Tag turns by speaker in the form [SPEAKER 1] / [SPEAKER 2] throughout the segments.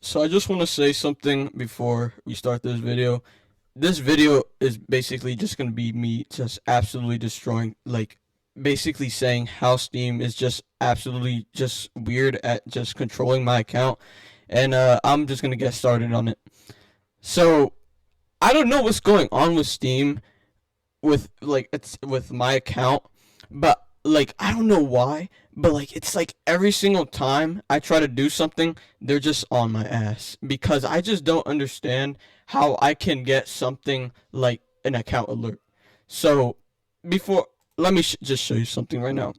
[SPEAKER 1] So I just want to say something before we start this video. This video is basically just going to be me just absolutely destroying, like, basically saying how Steam is just absolutely just weird at just controlling my account. And I'm just going to get started on it. So, I don't know what's going on with Steam with it's with my account, but like I don't know why, but like it's like every single time I try to do something, they're just on my ass because I just don't understand how I can get something like an account alert. So before let me just show you something right now.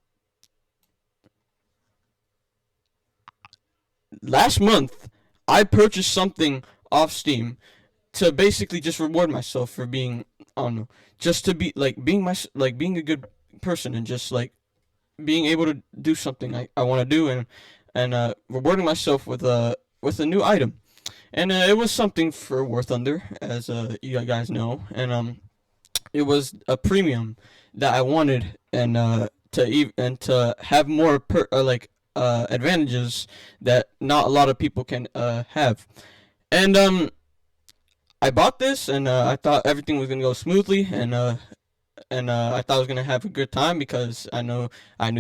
[SPEAKER 1] Last month, I purchased something off Steam to basically just reward myself for being, I don't know, just to be like being a good person and just like being able to do something I want to do, and rewarding myself with a new item. And it was something for War Thunder, as you guys know, and it was a premium that I wanted, and to have more advantages that not a lot of people can have. And I bought this, and I thought everything was gonna go smoothly, and I thought I was gonna have a good time because I knew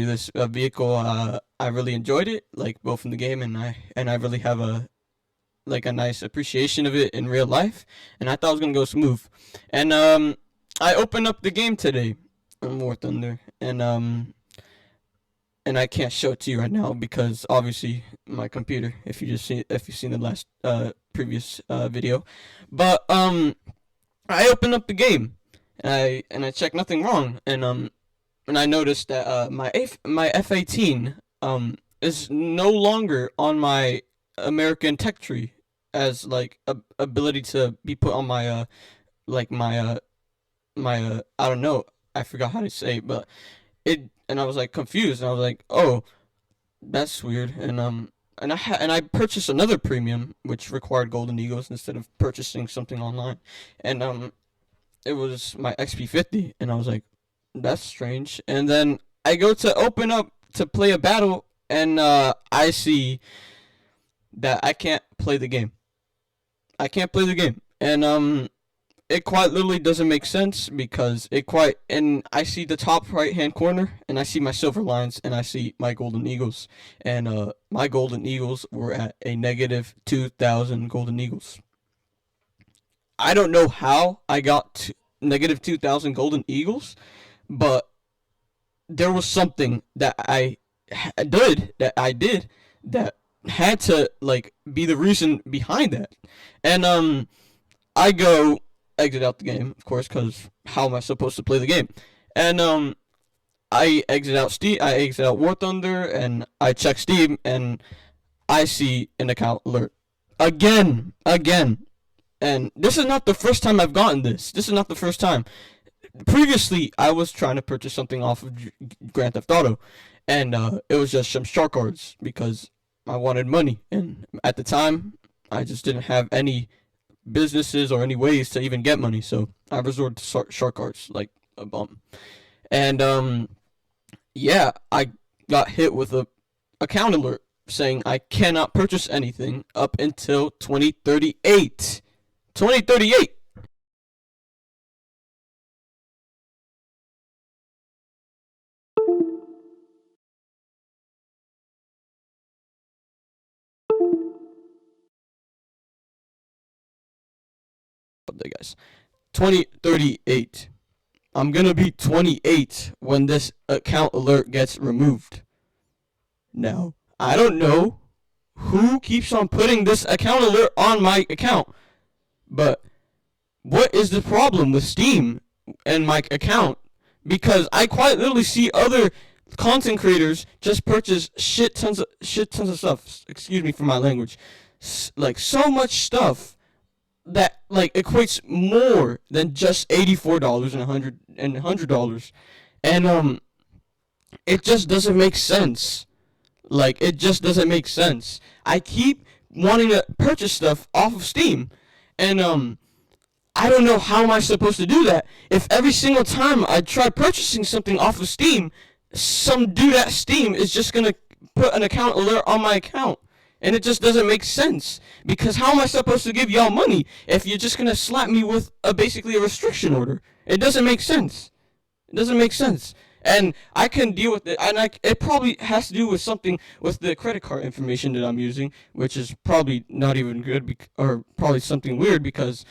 [SPEAKER 1] this vehicle. I really enjoyed it, like both in the game, and I really have a nice appreciation of it in real life, and I thought it was gonna go smooth. And I opened up the game today on War Thunder, and I can't show it to you right now because obviously my computer. If you've seen the last previous video, but I opened up the game and I checked nothing wrong, and I noticed that my F18 is no longer on my American tech tree as like a ability to be put on my my I don't know, I forgot how to say it, but and I was like confused, and I was like, oh, that's weird. And I purchased another premium which required golden eagles instead of purchasing something online, and it was my XP50, and I was like, that's strange. And then I go to open up to play a battle, and I see that I can't play the game. I can't play the game, and it quite literally doesn't make sense because and I see the top right hand corner, and I see my silver lines, and I see my golden eagles, and my golden eagles were at a negative 2,000 golden eagles. I don't know how I got to negative 2,000 golden eagles, but there was something that I did that had to like be the reason behind that. And I go exit out the game, of course, because how am I supposed to play the game? And I exit out Steam, I exit out War Thunder, and I check Steam, and I see an account alert again. And this is not the first time I've gotten this. This is not the first time. Previously, I was trying to purchase something off of Grand Theft Auto, and it was just some shark cards because I wanted money. And at the time, I just didn't have any businesses or any ways to even get money, so I resorted to shark cards like a bum. And yeah, I got hit with a account alert saying I cannot purchase anything up until 2038. 2038. There, guys. 2038. I'm gonna be 28 when this account alert gets removed. Now, I don't know who keeps on putting this account alert on my account, but what is the problem with Steam and my account? Because I quite literally see other content creators just purchase shit tons of stuff. Excuse me for my language. Like so much stuff that like equates more than just $84 and $100. And it just doesn't make sense. Like it just doesn't make sense. I keep wanting to purchase stuff off of Steam, and I don't know how am I supposed to do that if every single time I try purchasing something off of Steam, some dude at Steam is just gonna put an account alert on my account. And it just doesn't make sense. Because how am I supposed to give y'all money if you're just going to slap me with basically a restriction order? It doesn't make sense. It doesn't make sense. And I can deal with it. And it probably has to do with something with the credit card information that I'm using, which is probably not even good, or probably something weird, because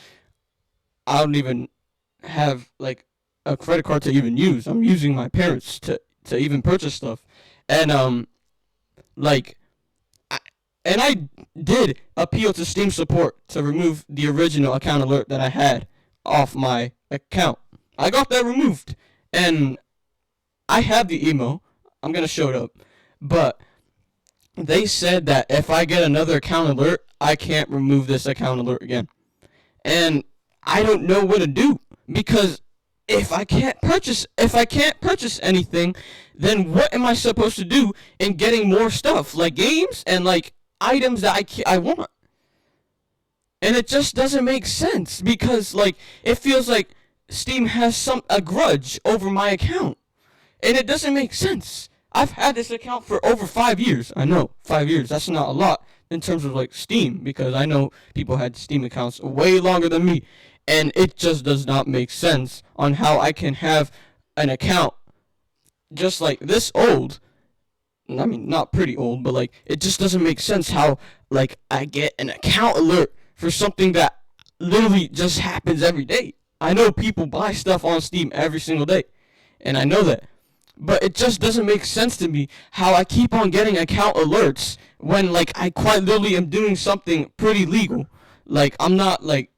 [SPEAKER 1] I don't even have like a credit card to even use. I'm using my parents to even purchase stuff. And like I, and I did appeal to Steam support to remove the original account alert that I had off my account. I got that removed, and I have the email. I'm gonna show it up, but they said that if I get another account alert, I can't remove this account alert again. And I don't know what to do, because if I can't purchase anything, then what am I supposed to do in getting more stuff, like games and like items that I want? And it just doesn't make sense, because like it feels like Steam has a grudge over my account. And it doesn't make sense. I've had this account for over 5 years. I know, 5 years. That's not a lot in terms of like Steam, because I know people had Steam accounts way longer than me. And it just does not make sense on how I can have an account just like this old. I mean, not pretty old, but like it just doesn't make sense how like I get an account alert for something that literally just happens every day. I know people buy stuff on Steam every single day, and I know that. But it just doesn't make sense to me how I keep on getting account alerts when like I quite literally am doing something pretty legal. Like I'm not like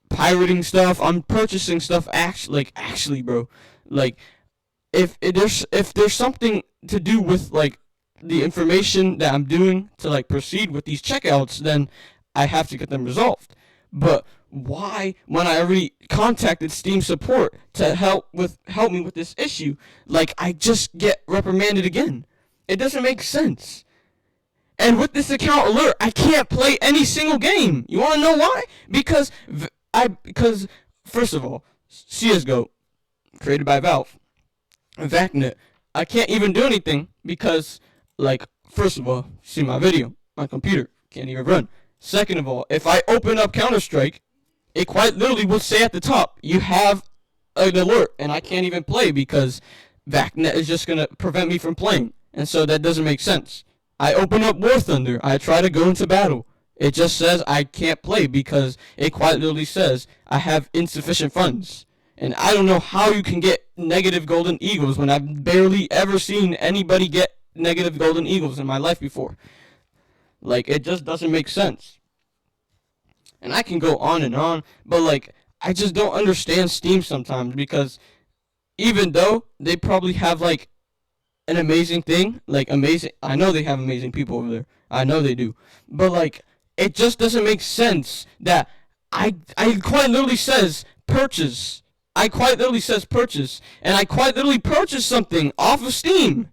[SPEAKER 1] pirating stuff. I'm purchasing stuff actually, bro. Like if there's something to do with like the information that I'm doing to like proceed with these checkouts, then I have to get them resolved. But why, when I already contacted Steam support to help me with this issue, like I just get reprimanded again? It doesn't make sense. And with this account alert, I can't play any single game. You want to know why? Because first of all, CS:GO, created by Valve, VACnet, I can't even do anything because, like, first of all, see my video, my computer can't even run. Second of all, if I open up Counter-Strike, it quite literally will say at the top, you have an alert, and I can't even play because VACnet is just going to prevent me from playing. And so that doesn't make sense. I open up War Thunder, I try to go into battle. It just says I can't play because it quite literally says I have insufficient funds. And I don't know how you can get negative golden eagles when I've barely ever seen anybody get negative golden eagles in my life before. Like, it just doesn't make sense. And I can go on, but like, I just don't understand Steam sometimes, because even though they probably have like an amazing thing, like amazing, I know they have amazing people over there. I know they do. But like, it just doesn't make sense that I quite literally says purchase. I quite literally says purchase, and I quite literally purchased something off of Steam.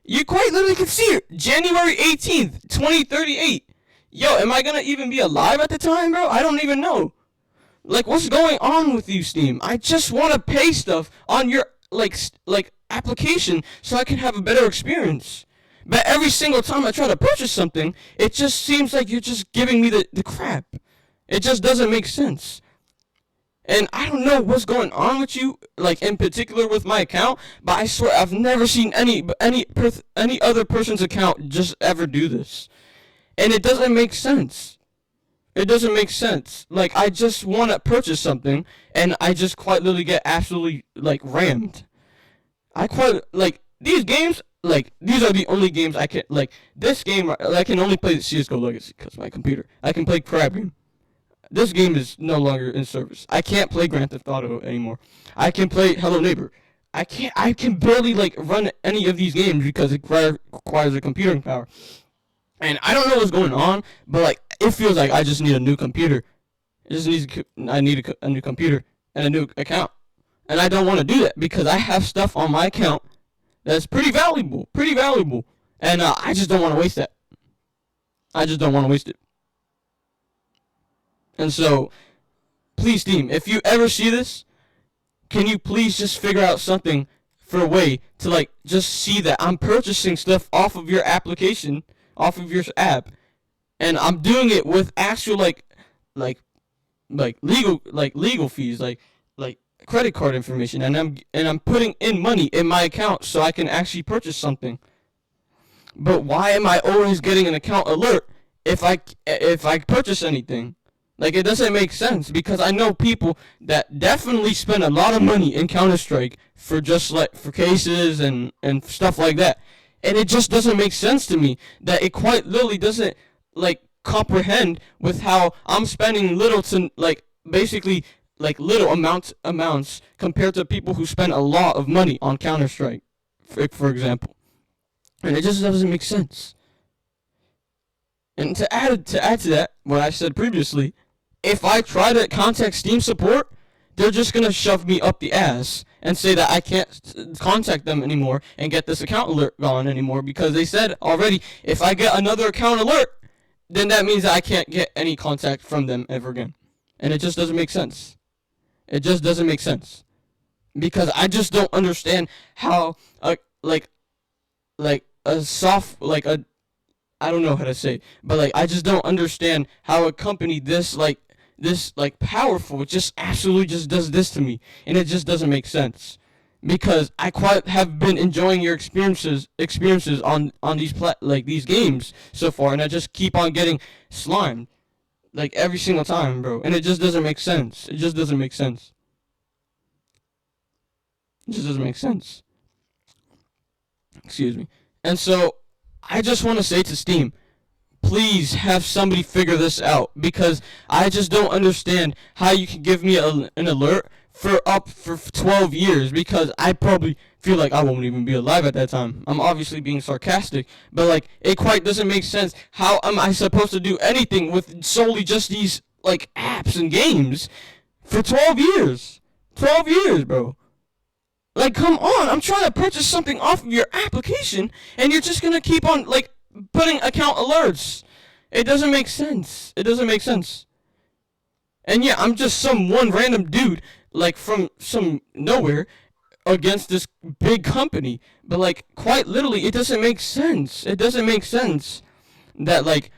[SPEAKER 1] You quite literally can see it. January 18th, 2038. Yo, am I gonna even be alive at the time, bro? I don't even know. Like, what's going on with you, Steam? I just want to pay stuff on your, like application so I can have a better experience. But every single time I try to purchase something, it just seems like you're just giving me the crap. It just doesn't make sense. And I don't know what's going on with you, like in particular with my account, but I swear I've never seen any other person's account just ever do this. And it doesn't make sense. It doesn't make sense. Like, I just want to purchase something, and I just quite literally get absolutely, like, rammed. These games, like, these are the only games I can, like, this game, I can only play CSGO Legacy because of my computer. I can play Crab Game. This game is no longer in service. I can't play Grand Theft Auto anymore. I can play Hello Neighbor. I can barely, like, run any of these games because it requires a computing power. And I don't know what's going on, but like, it feels like I just need a new computer. I need a new computer and a new account. And I don't want to do that because I have stuff on my account that's pretty valuable. And I just don't want to waste that. I just don't want to waste it. And so, please, Steam, if you ever see this, can you please just figure out something for a way to like just see that I'm purchasing stuff off of your application, off of your app, and I'm doing it with actual like legal fees, like credit card information, and I'm putting in money in my account so I can actually purchase something. But why am I always getting an account alert if I purchase anything? Like, it doesn't make sense, because I know people that definitely spend a lot of money in Counter Strike for just like for cases and stuff like that, and it just doesn't make sense to me that it quite literally doesn't like comprehend with how I'm spending little to like basically like little amounts compared to people who spend a lot of money on Counter Strike, for example, and it just doesn't make sense. And to add to that, what I said previously, if I try to contact Steam support, they're just gonna shove me up the ass and say that I can't contact them anymore and get this account alert gone anymore, because they said already if I get another account alert, then that means that I can't get any contact from them ever again. And it just doesn't make sense. It just doesn't make sense, because I just don't understand how like a soft like a I don't know how to say, but like I just don't understand how a company this powerful just absolutely just does this to me, and it just doesn't make sense. Because I quite have been enjoying your experiences on these games so far, and I just keep on getting slimed like every single time, bro, and it just doesn't make sense. It just doesn't make sense. It just doesn't make sense. Excuse me. And so I just want to say to Steam, please have somebody figure this out, because I just don't understand how you can give me an alert for 12 years, because I probably feel like I won't even be alive at that time. I'm obviously being sarcastic, but like it quite doesn't make sense. How am I supposed to do anything with solely just these like apps and games for 12 years? 12 years, bro. Like, come on, I'm trying to purchase something off of your application, and you're just gonna keep on, like, putting account alerts. It doesn't make sense. It doesn't make sense. And yeah, I'm just some one random dude, like, from some nowhere, against this big company. But, like, quite literally, it doesn't make sense. It doesn't make sense that, like,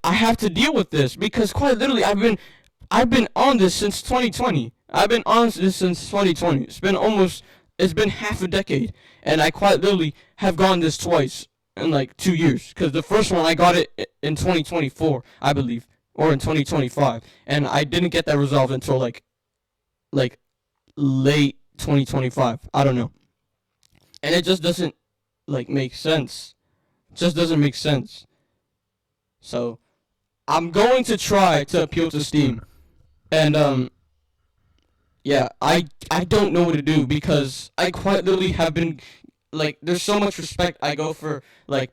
[SPEAKER 1] I have to deal with this, because quite literally, I've been on this since 2020. I've been on this since 2020. It's been half a decade, and I quite literally have gone this twice in like 2 years. Because the first one I got it in 2024, I believe, or in 2025, and I didn't get that resolved until like late 2025. I don't know, and it just doesn't like make sense. It just doesn't make sense. So I'm going to try to appeal to Steam, and yeah, I don't know what to do, because I quite literally have been like there's so much respect I go for like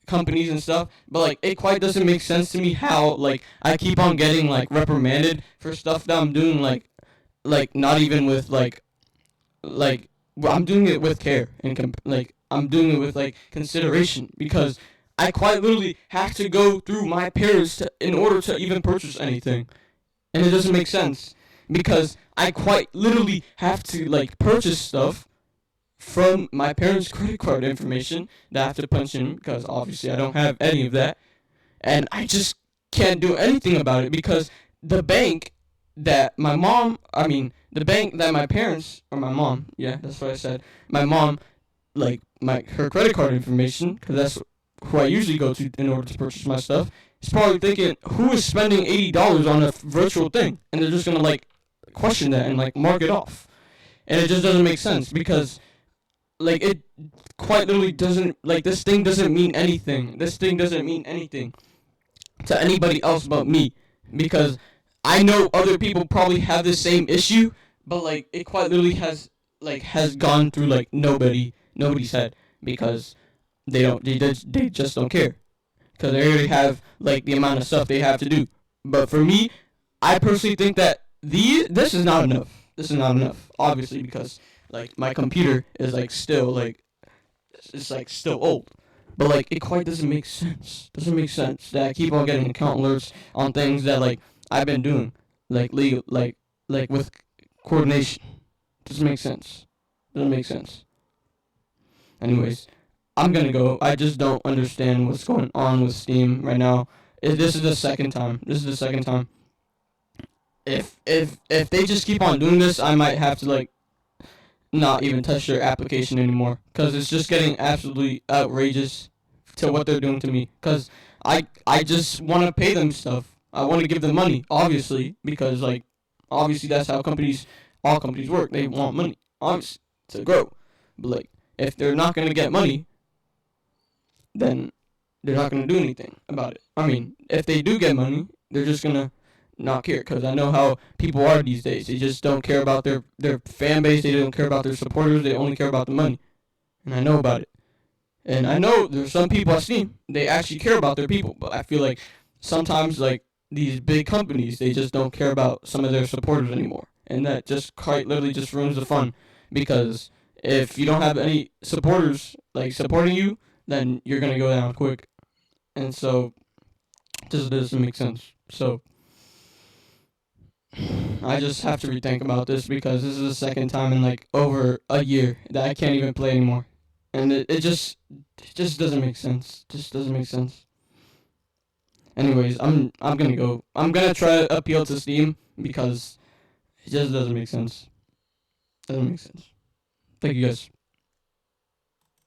[SPEAKER 1] companies and stuff, but like it quite doesn't make sense to me how like I keep on getting like reprimanded for stuff that I'm doing like not even with like well, I'm doing it with care and like I'm doing it with like consideration, because I quite literally have to go through my parents in order to even purchase anything, and it doesn't make sense, because I quite literally have to like purchase stuff from my parents' credit card information that I have to punch in, because obviously I don't have any of that, and I just can't do anything about it, because the bank that my mom, I mean the bank that my parents or my mom, yeah, that's what I said, my mom, like my her credit card information, because that's who I usually go to in order to purchase my stuff, is probably thinking, who is spending $80 on a virtual thing, and they're just gonna like question that and like mark it off, and it just doesn't make sense, because like it quite literally doesn't like this thing doesn't mean anything. This thing doesn't mean anything to anybody else but me, because I know other people probably have the same issue, but like it quite literally has gone through like nobody's head, because they just don't care, because they already have like the amount of stuff they have to do. But for me, I personally think that this is not enough. This is not enough, obviously, because like my computer is like still like it's like still old. But like it quite doesn't make sense. Doesn't make sense that I keep on getting account alerts on things that like I've been doing like legal like with coordination. Doesn't make sense. Doesn't make sense. Anyways, I'm gonna go. I just don't understand what's going on with Steam right now. This is the second time. This is the second time. If they just keep on doing this, I might have to like not even touch their application anymore, because it's just getting absolutely outrageous to what they're doing to me. Because I just want to pay them stuff. I want to give them money, obviously, because like obviously that's how all companies work. They want money, obviously, to grow. But like if they're not gonna get money, then they're not gonna do anything about it. I mean, if they do get money, they're just gonna not care, because I know how people are these days. They just don't care about their fan base. They don't care about their supporters. They only care about the money. And I know about it. And I know there's some people I've seen, they actually care about their people. But I feel like sometimes, like, these big companies, they just don't care about some of their supporters anymore. And that just quite literally just ruins the fun. Because if you don't have any supporters, like, supporting you, then you're going to go down quick. And so, this doesn't make sense. So, I just have to rethink about this, because this is the second time in like over a year that I can't even play anymore, and it just doesn't make sense. Just doesn't make sense. Anyways, I'm gonna go. I'm gonna try to appeal to Steam, because it just doesn't make sense. Doesn't make sense. Thank you guys.